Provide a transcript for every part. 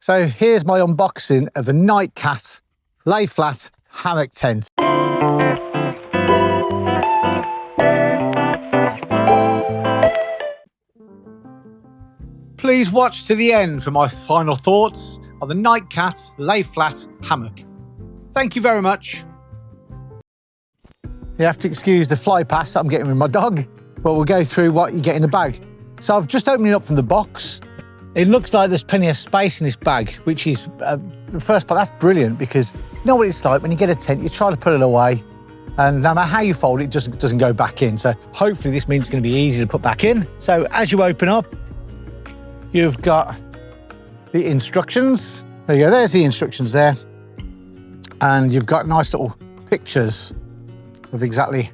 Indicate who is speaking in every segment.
Speaker 1: So here's my unboxing of the Nightcat lay flat hammock tent. Please watch to the end for my final thoughts on the Nightcat lay flat hammock. Thank you very much. You have to excuse the fly pass that I'm getting with my dog, but we'll go through what you get in the bag. So I've just opened it up from the box. It looks like there's plenty of space in this bag, which is the first part. That's brilliant because you know what it's like when you get a tent, you try to put it away, and no matter how you fold it, it doesn't go back in. So hopefully this means it's going to be easy to put back in. So as you open up, you've got the instructions. There you go, there's the instructions there. And you've got nice little pictures of exactly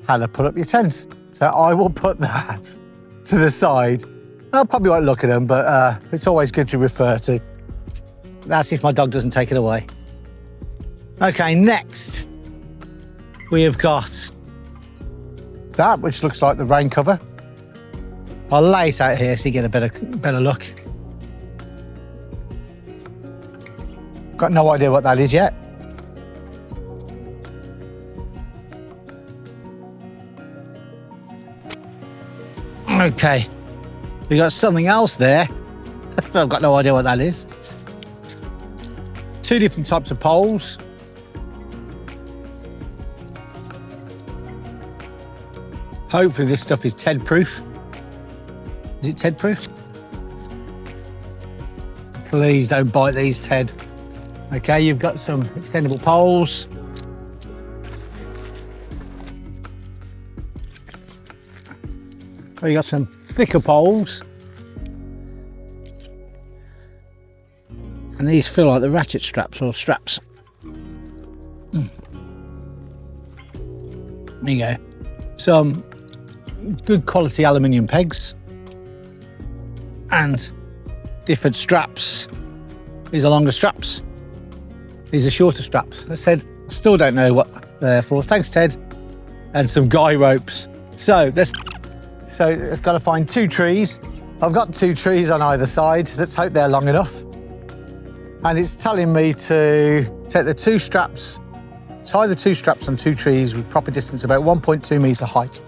Speaker 1: how to put up your tent. So I will put that to the side. I probably won't look at them, but it's always good to refer to. That's if my dog doesn't take it away. Okay, next we have got that, which looks like the rain cover. I'll lay it out here so you get a better look. Got no idea what that is yet. Okay, we got something else there. I've got no idea what that is. Two different types of poles. Hopefully this stuff is Ted proof. Is it Ted proof? Please don't bite these, Ted. Okay, you've got some extendable poles. You got some thicker poles. And these feel like the ratchet straps or straps. There you go. Some good quality aluminium pegs. And different straps. These are longer straps. These are shorter straps. I said, still don't know what they're for. Thanks, Ted. And some guy ropes. So I've got to find two trees. I've got two trees on either side. Let's hope they're long enough. And it's telling me to take the two straps, tie the two straps on two trees with proper distance, about 1.2 metre height.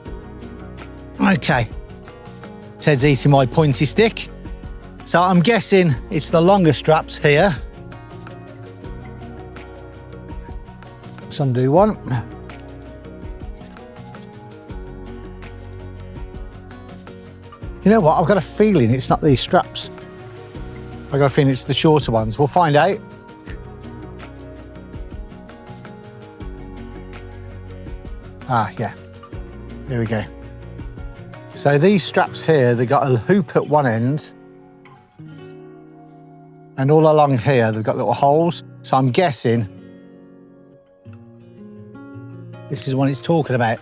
Speaker 1: Okay. Ted's eating my pointy stick. So I'm guessing it's the longer straps here. Let's undo one. You know what? I've got a feeling it's not these straps. I've got a feeling it's the shorter ones. We'll find out. Ah, yeah. Here we go. So these straps here, they've got a hoop at one end. And all along here, they've got little holes. So I'm guessing this is what it's talking about.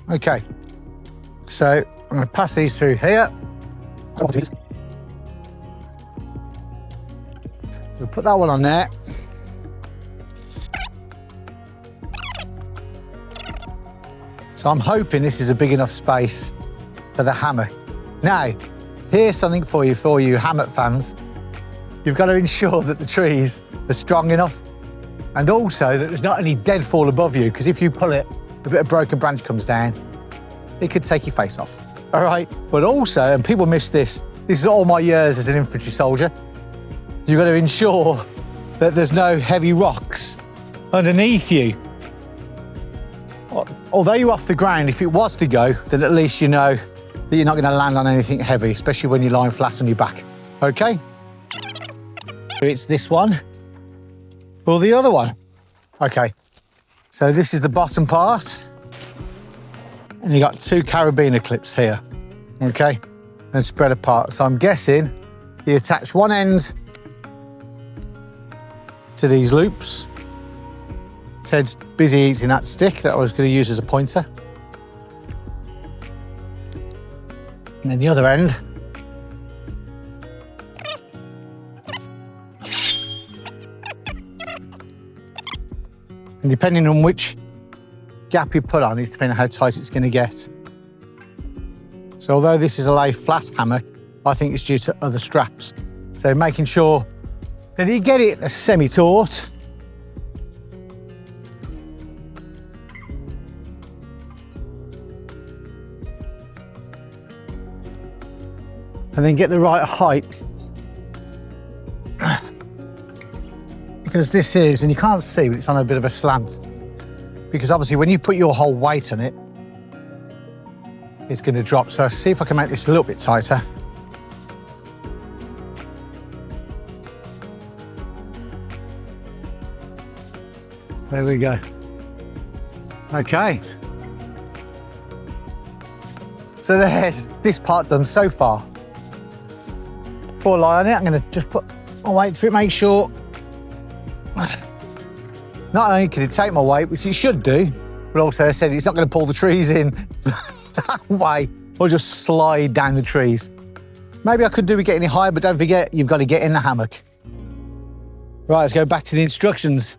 Speaker 1: Okay. So I'm going to pass these through here. We'll put that one on there. So I'm hoping this is a big enough space for the hammock. Now, here's something for you hammock fans. You've got to ensure that the trees are strong enough and also that there's not any deadfall above you, because if you pull it, a bit of broken branch comes down, it could take your face off, all right? But also, and people miss this is all my years as an infantry soldier, you've got to ensure that there's no heavy rocks underneath you. Although you're off the ground, if it was to go, then at least you know that you're not going to land on anything heavy, especially when you're lying flat on your back, okay? It's this one or the other one. Okay, so this is the bottom part. And you got two carabiner clips here, okay? And spread apart. So I'm guessing you attach one end to these loops. Ted's busy eating that stick that I was going to use as a pointer. And then the other end. And depending on which gap you put on is depending on how tight it's going to get. So although this is a lay flat hammock, I think it's due to other straps. So making sure that you get it semi-taut. And then get the right height. Because this is, and you can't see, but it's on a bit of a slant. Because obviously when you put your whole weight on it, it's going to drop. So see if I can make this a little bit tighter. There we go. Okay. So there's this part done so far. Before I lie on it, I'm going to just put my weight through it, make sure. Not only can it take my weight, which it should do, but also I said it's not going to pull the trees in that way or just slide down the trees. Maybe I could do with getting it higher, but don't forget, you've got to get in the hammock. Right, let's go back to the instructions.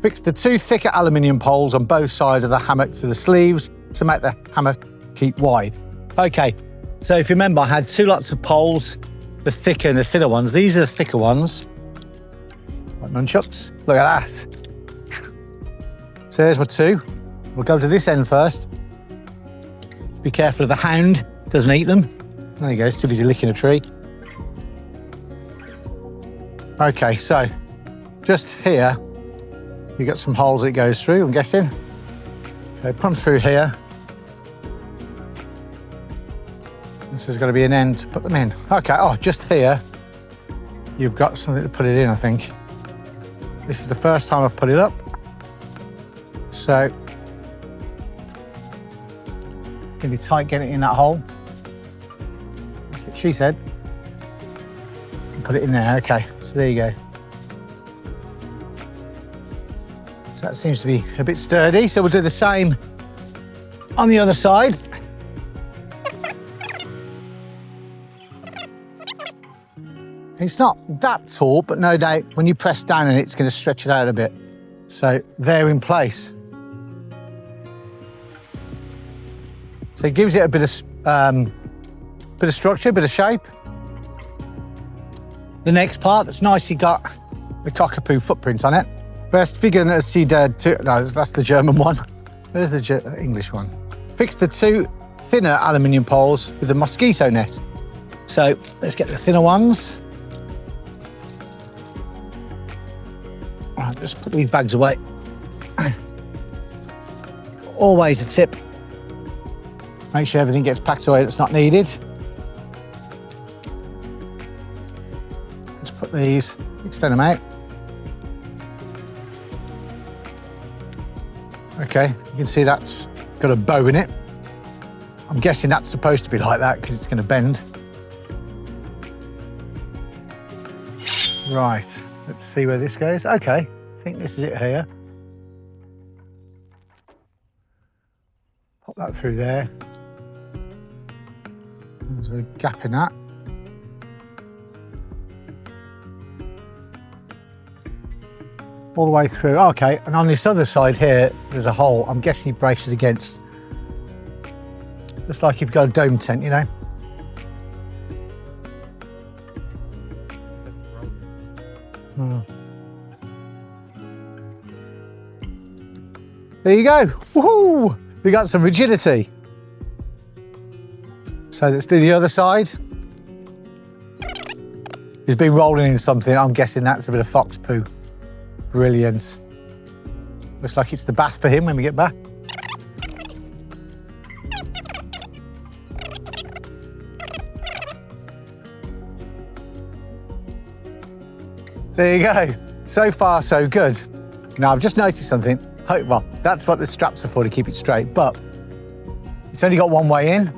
Speaker 1: Fix the 2 thicker aluminium poles on both sides of the hammock to the sleeves to make the hammock keep wide. Okay, so if you remember, I had 2 lots of poles, the thicker and the thinner ones. These are the thicker ones. Like nunchucks. Look at that. So there's my 2. We'll go to this end first. Be careful of the hound, doesn't eat them. There you go, it's too busy licking a tree. Okay, so just here, you've got some holes that it goes through, I'm guessing. So put them through here. This is going to be an end to put them in. Okay, oh, just here, you've got something to put it in, I think. This is the first time I've put it up. So, gonna be tight getting it in that hole. That's what she said. And put it in there, okay, so there you go. So that seems to be a bit sturdy, so we'll do the same on the other side. It's not that tall, but no doubt when you press down on it, it's going to stretch it out a bit. So they're in place. So it gives it a bit of structure, a bit of shape. The next part that's nicely got the cockapoo footprint on it. First, figure that see no, that's the German one. Where's the English one? Fix the 2 thinner aluminium poles with a mosquito net. So let's get the thinner ones. Right, just put these bags away. Always a tip. Make sure everything gets packed away that's not needed. Let's put these, extend them out. Okay, you can see that's got a bow in it. I'm guessing that's supposed to be like that because it's going to bend. Right, let's see where this goes. Okay, I think this is it here. Pop that through there. There's a gap in that. All the way through. Okay, and on this other side here, there's a hole. I'm guessing he braces against. Just like you've got a dome tent, you know? There you go. Woohoo! We got some rigidity. So let's do the other side. He's been rolling in something. I'm guessing that's a bit of fox poo. Brilliant. Looks like it's the bath for him when we get back. There you go. So far, so good. Now, I've just noticed something. Oh, well, that's what the straps are for, to keep it straight, but it's only got one way in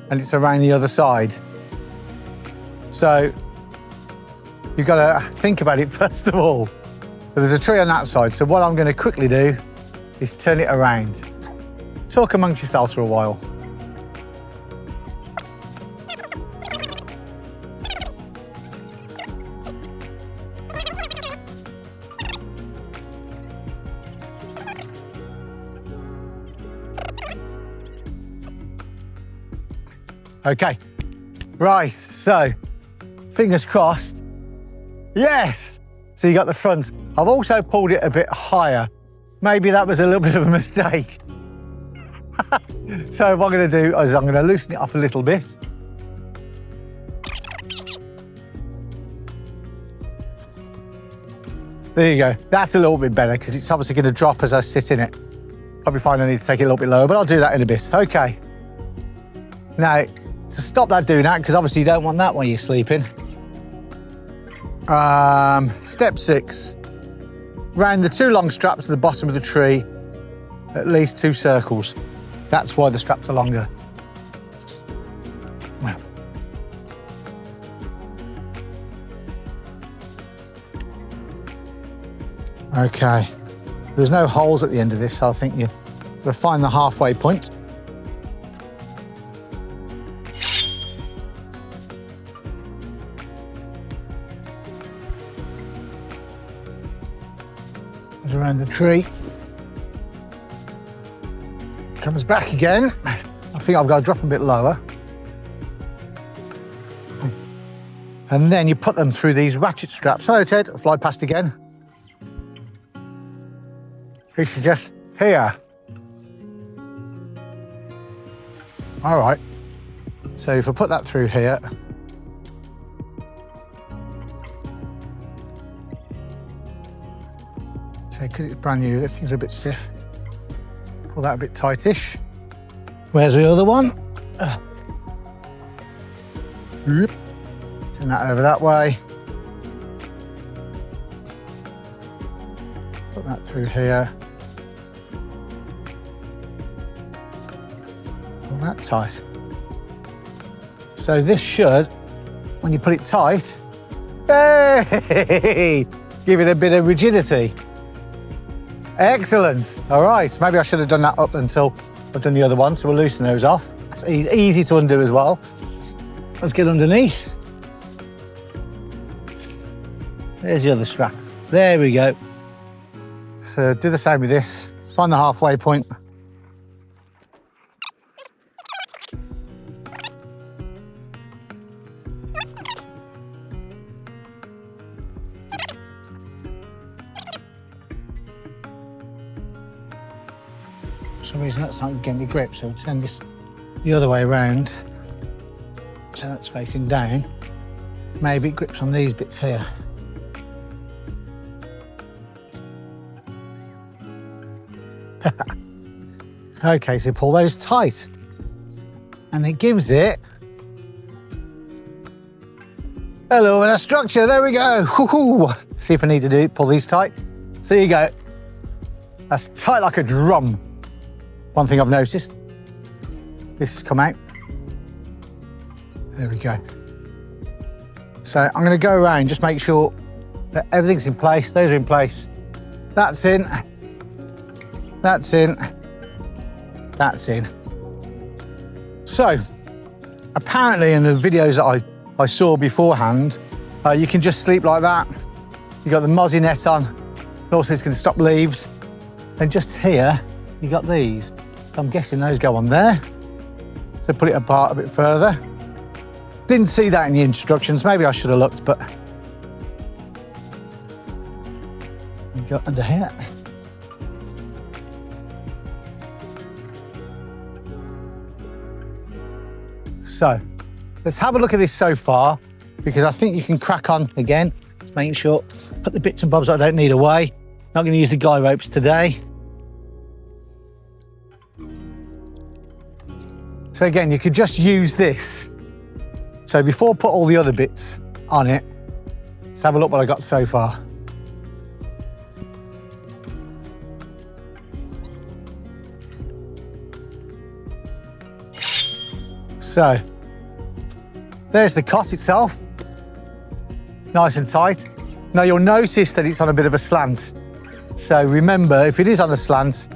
Speaker 1: and it's around the other side. So you've got to think about it first of all. But there's a tree on that side, so what I'm going to quickly do is turn it around. Talk amongst yourselves for a while. Okay, Right, so fingers crossed. Yes! So you got the front. I've also pulled it a bit higher. Maybe that was a little bit of a mistake. So what I'm going to do is I'm going to loosen it off a little bit. There you go. That's a little bit better because it's obviously going to drop as I sit in it. Probably find I need to take it a little bit lower, but I'll do that in a bit. Okay. Now, to stop that doing that, because obviously you don't want that when you're sleeping. Step 6. Round the 2 long straps at the bottom of the tree, at least 2 circles. That's why the straps are longer. Okay. There's no holes at the end of this, so I think you've got to find the halfway point. Goes around the tree. Comes back again. I think I've got to drop them a bit lower. And then you put them through these ratchet straps. Hello, Ted. I'll fly past again. This is just here. All right. So if I put that through here, so because it's brand new, the things are a bit stiff. Pull that a bit tightish. Where's the other one? Turn that over that way. Put that through here. Pull that tight. So this should, when you put it tight, hey, give it a bit of rigidity. Excellent. All right, maybe I should have done that up until I've done the other one, so we'll loosen those off. That's easy to undo as well. Let's get underneath. There's the other strap. There we go. So do the same with this. Find the halfway point. For some reason that's not getting the grip, so we'll turn this the other way around. So that's facing down. Maybe it grips on these bits here. Okay, so pull those tight. And it gives it a little bit of structure. There we go. See if I need to pull these tight. So you go. That's tight like a drum. One thing I've noticed, this has come out. There we go. So I'm going to go around, just make sure that everything's in place. Those are in place. That's in. That's in. That's in. So, apparently in the videos that I saw beforehand, you can just sleep like that. You've got the mozzie net on, and also it's going to stop leaves. And just here, you got these. I'm guessing those go on there. So put it apart a bit further. Didn't see that in the instructions. Maybe I should have looked, but you got under here. So let's have a look at this so far, because I think you can crack on again, making sure, put the bits and bobs I don't need away. Not going to use the guy ropes today. So again, you could just use this. So before I put all the other bits on it, let's have a look what I got so far. So there's the cot itself, nice and tight. Now you'll notice that it's on a bit of a slant. So remember, if it is on a slant,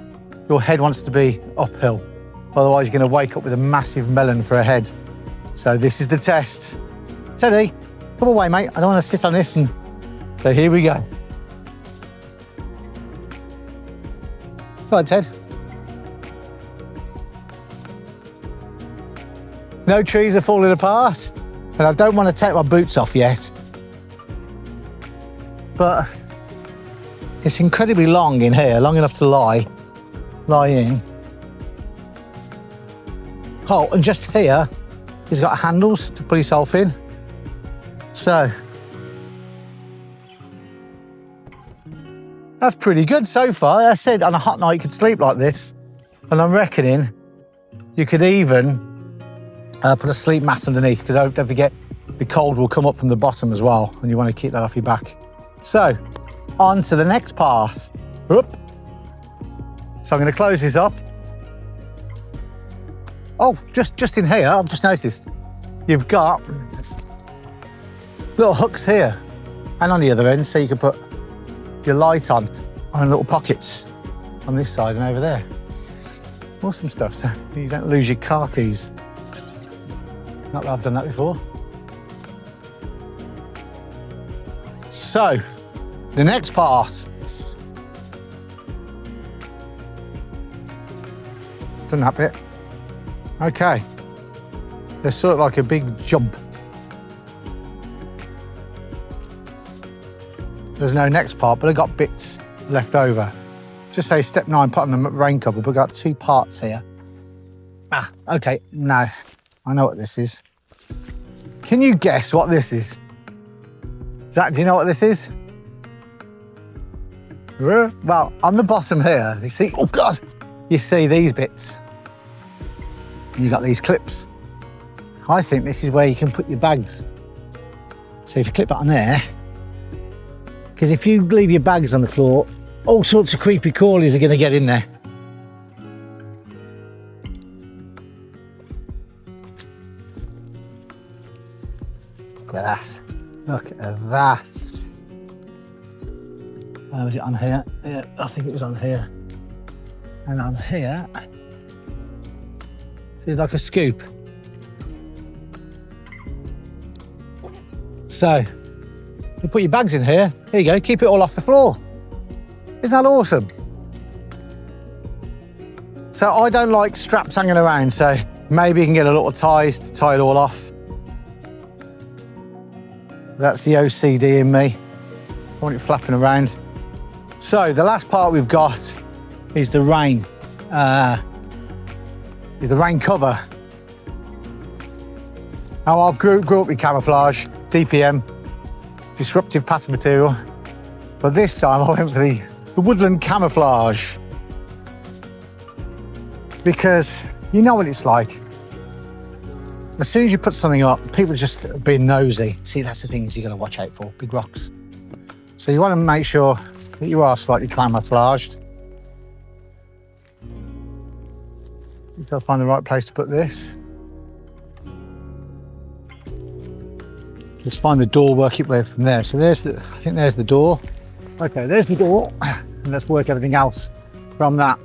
Speaker 1: your head wants to be uphill. Otherwise you're going to wake up with a massive melon for a head. So this is the test. Teddy, come away, mate. I don't want to sit on this. And so here we go. Go on, Ted. No trees are falling apart. And I don't want to take my boots off yet, but it's incredibly long in here, long enough to lie in. Oh, and just here, he's got handles to put yourself in. So, that's pretty good so far. As I said, on a hot night, you could sleep like this. And I'm reckoning you could even put a sleep mat underneath, because don't forget, the cold will come up from the bottom as well, and you want to keep that off your back. So, on to the next part. Whoop. So I'm going to close this up. Oh, just in here, I've just noticed, you've got little hooks here and on the other end, so you can put your light on little pockets on this side and over there. Awesome stuff, so you don't lose your car keys. Not that I've done that before. So, the next part. Done that bit. Okay. There's sort of like a big jump. There's no next part, but I've got bits left over. Just say step 9, put on the rain cover, but we've got 2 parts here. Ah, okay, no. I know what this is. Can you guess what this is? Zach, do you know what this is? Well, on the bottom here, you see, oh God, you see these bits. And you've got these clips. I think this is where you can put your bags. So if you clip that on there, because if you leave your bags on the floor, all sorts of creepy crawlies are going to get in there. Look at that. Look at that. Was it on here? Yeah, I think it was on here. And on here, it's like a scoop. So, you put your bags in here. Here you go, keep it all off the floor. Isn't that awesome? So I don't like straps hanging around, so maybe you can get a little ties to tie it all off. That's the OCD in me. I want it flapping around. So the last part we've got is the rain. Is the rain cover. Now I've grew up with camouflage, DPM, disruptive pattern material, but this time I went for the woodland camouflage, because you know what it's like. As soon as you put something up, people just being nosy. See, that's the things you've got to watch out for, big rocks. So you want to make sure that you are slightly camouflaged. You've got to find the right place to put this. Just find the door, work it way from there. So I think there's the door. Okay, there's the door. And let's work everything else from that.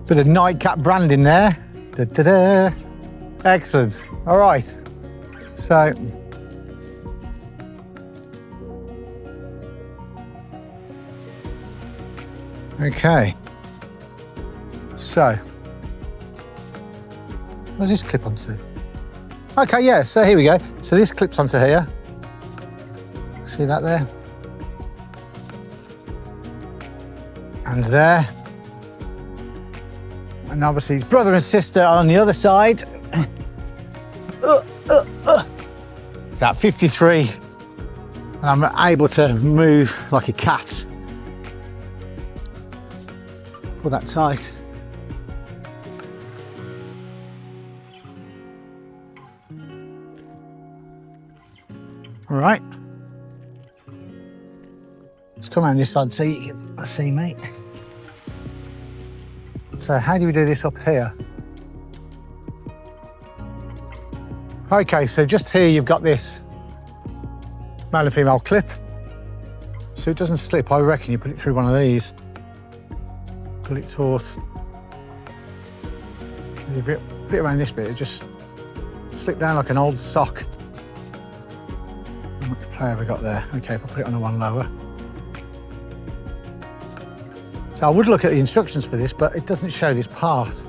Speaker 1: Bit of nightcap branding there. Da, da, da. Excellent. All right. So, okay. So, where's this clip onto? Okay, yeah, so here we go. So this clips onto here. See that there? And there. And obviously his brother and sister on the other side. Got 53. And I'm able to move like a cat. Pull that tight. All right. Let's come around this side so you can see me. So how do we do this up here? Okay, so just here you've got this male and female clip. So it doesn't slip, I reckon you put it through one of these. Pull it taut. If you put it around this bit, it just slip down like an old sock. How much play have I got there? Okay, if I put it on the one lower. So I would look at the instructions for this, but it doesn't show this part.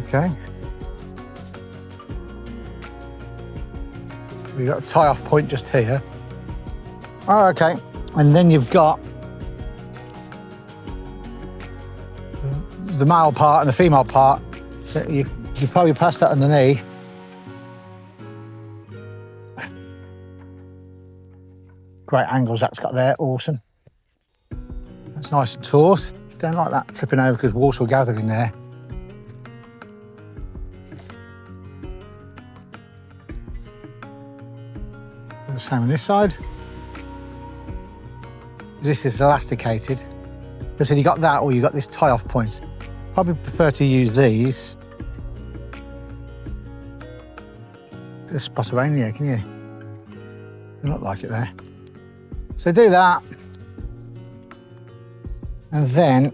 Speaker 1: Okay. We've got a tie-off point just here. Oh, okay. And then you've got the male part and the female part. So you probably pass that underneath. Great angles that's got there, awesome. That's nice and taut. Don't like that flipping over because water will gather in there. The same on this side. This is elasticated. So you got that, or you got this tie-off point. Probably prefer to use these. Bit of spot of rain here, can you? Not like it there. So do that, and then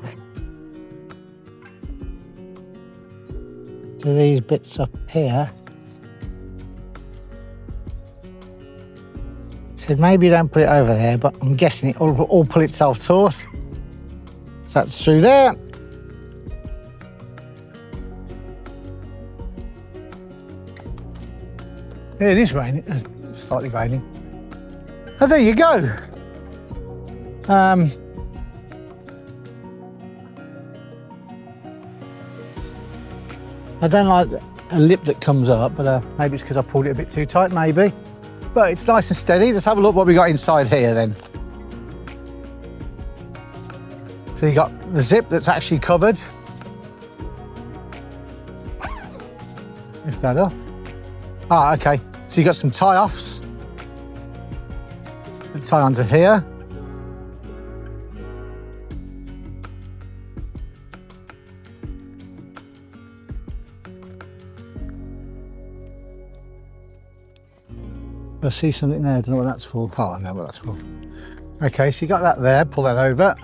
Speaker 1: do these bits up here. So maybe you don't put it over there, but I'm guessing it all pull itself taut. So that's through there. Yeah, it is raining, slightly raining. Oh, there you go. I don't like a lip that comes up, but maybe it's because I pulled it a bit too tight, maybe. But it's nice and steady. Let's have a look what we got inside here then. So you got the zip that's actually covered. Lift that up. Ah, okay. So you got some tie-offs. Tie onto here. I see something there, I don't know what that's for. Oh, I know what that's for. Okay, so you got that there, pull that over.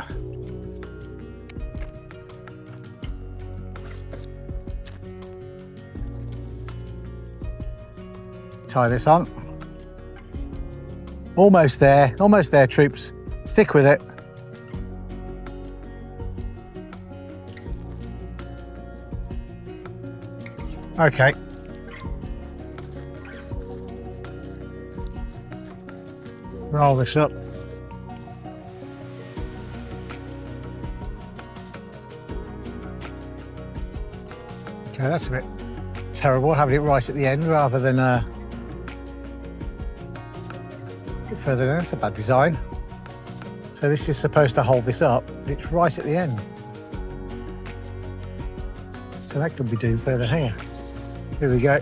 Speaker 1: Tie this on. Almost there, troops. Stick with it. Okay. Roll this up. Okay, that's a bit terrible having it right at the end rather than a bit further down. That's a bad design. So this is supposed to hold this up, but it's right at the end. So that could be doing further here. Here we go.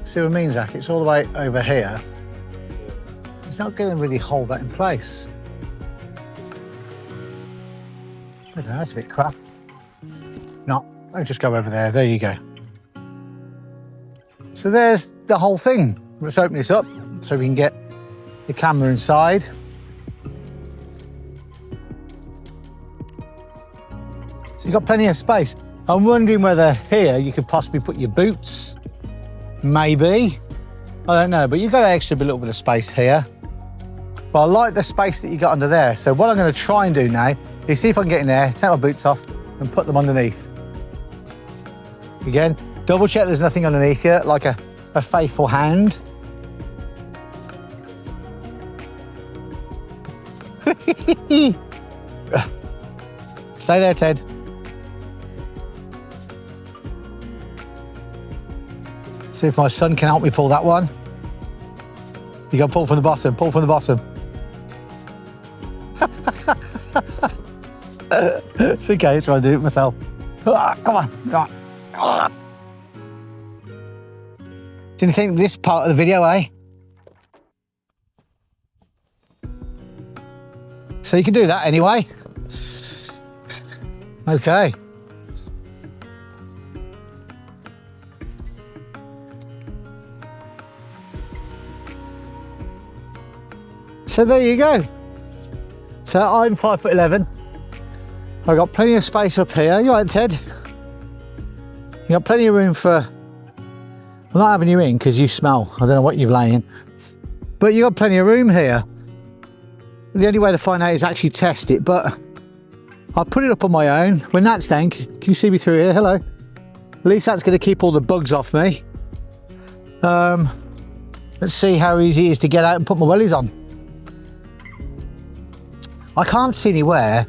Speaker 1: See what I mean, Zach? It's all the way over here. It's not going to really hold that in place. I don't know, that's a bit crap. No, I'll just go over there. There you go. So there's the whole thing. Let's open this up so we can get the camera inside. So you've got plenty of space. I'm wondering whether here you could possibly put your boots. Maybe. I don't know, but you've got an extra little bit of space here. But I like the space that you got under there. So what I'm going to try and do now is see if I can get in there, take my boots off and put them underneath. Again, double check there's nothing underneath here, like a faithful hand. Stay there, Ted. See if my son can help me pull that one. You got to pull from the bottom, pull from the bottom. It's okay, try to do it myself. Come on, come on. Didn't think this part of the video, eh? So you can do that anyway. Okay. So there you go. So I'm 5'11". I've got plenty of space up here. You all right, Ted? You got plenty of room for I'm not having you in because you smell. I don't know what you're laying. But you've got plenty of room here. The only way to find out is actually test it, but I put it up on my own. When that's down, can you see me through here? Hello. At least that's going to keep all the bugs off me. Let's see how easy it is to get out and put my wellies on. I can't see anywhere,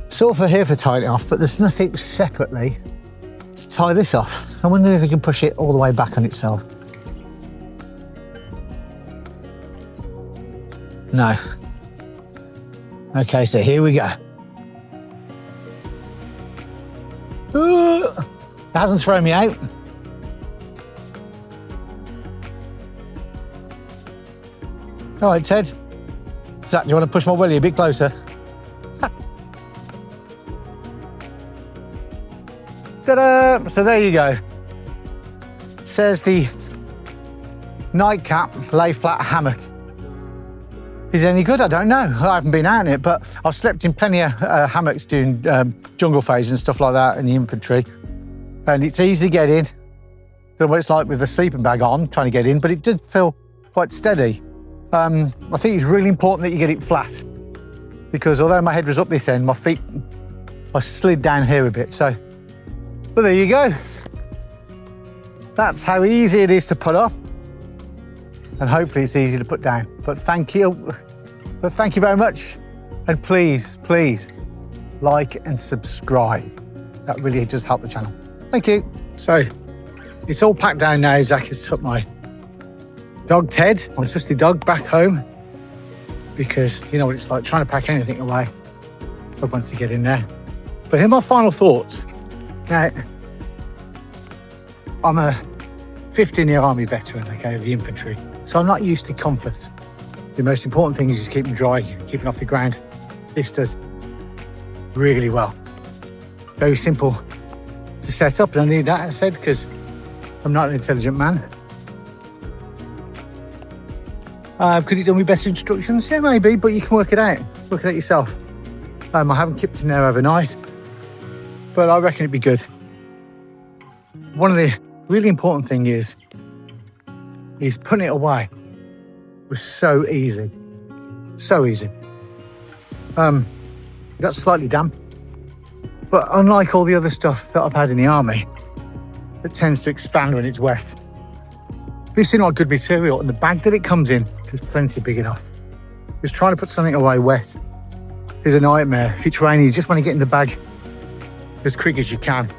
Speaker 1: sort of for here for tying it off, but there's nothing separately to tie this off. I wonder if we can push it all the way back on itself. No. Okay, so here we go. It hasn't thrown me out. All right, Ted. Zach, do you want to push my welly a bit closer? Ta-da! So there you go. Says the nightcap lay flat hammock. Is it any good? I don't know. I haven't been out in it, but I've slept in plenty of hammocks doing jungle phase and stuff like that in the infantry. And it's easy to get in. Don't know what it's like with the sleeping bag on, trying to get in, but it did feel quite steady. I think it's really important that you get it flat, because although my head was up this end, my feet, I slid down here a bit. So, but there you go. That's how easy it is to put up. And hopefully it's easy to put down. But thank you very much. And please, please like and subscribe. That really does help the channel. Thank you. So it's all packed down now. Zach has took my dog Ted, my trusty dog, back home, because you know what it's like trying to pack anything away. Dog wants to get in there. But here are my final thoughts. Now, I'm a 15-year army veteran, okay, of the infantry. So I'm not used to comfort. The most important thing is just keeping dry, keeping off the ground. This does really well. Very simple to set up, and I need that, I said, because I'm not an intelligent man. Could it do me better instructions? Yeah, maybe, but you can work it out. Work it out yourself. I haven't kept in there overnight, but I reckon it'd be good. One of the really important thing is putting it away was so easy. So easy. It got slightly damp, but unlike all the other stuff that I've had in the army, it tends to expand when it's wet. This is not good material, and the bag that it comes in is plenty big enough. Just trying to put something away wet is a nightmare. If it's raining, you just want to get in the bag as quick as you can.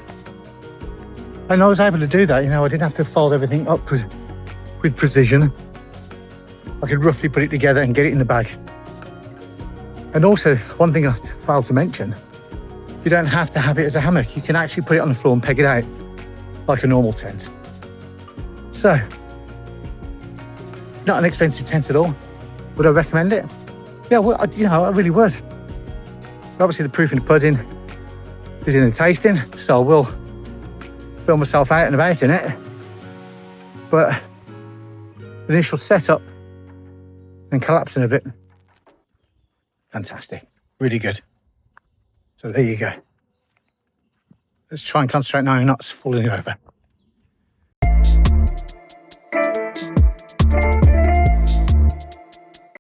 Speaker 1: And I was able to do that, you know, I didn't have to fold everything up with precision. I could roughly put it together and get it in the bag. And also, one thing I failed to mention, you don't have to have it as a hammock. You can actually put it on the floor and peg it out like a normal tent. So, it's not an expensive tent at all. Would I recommend it? Yeah, well, I really would. Obviously, the proof in the pudding is in the tasting, so I will film myself out and about in it. But the initial setup and collapsing of it, fantastic, really good. So there you go. Let's try and concentrate now on not falling over.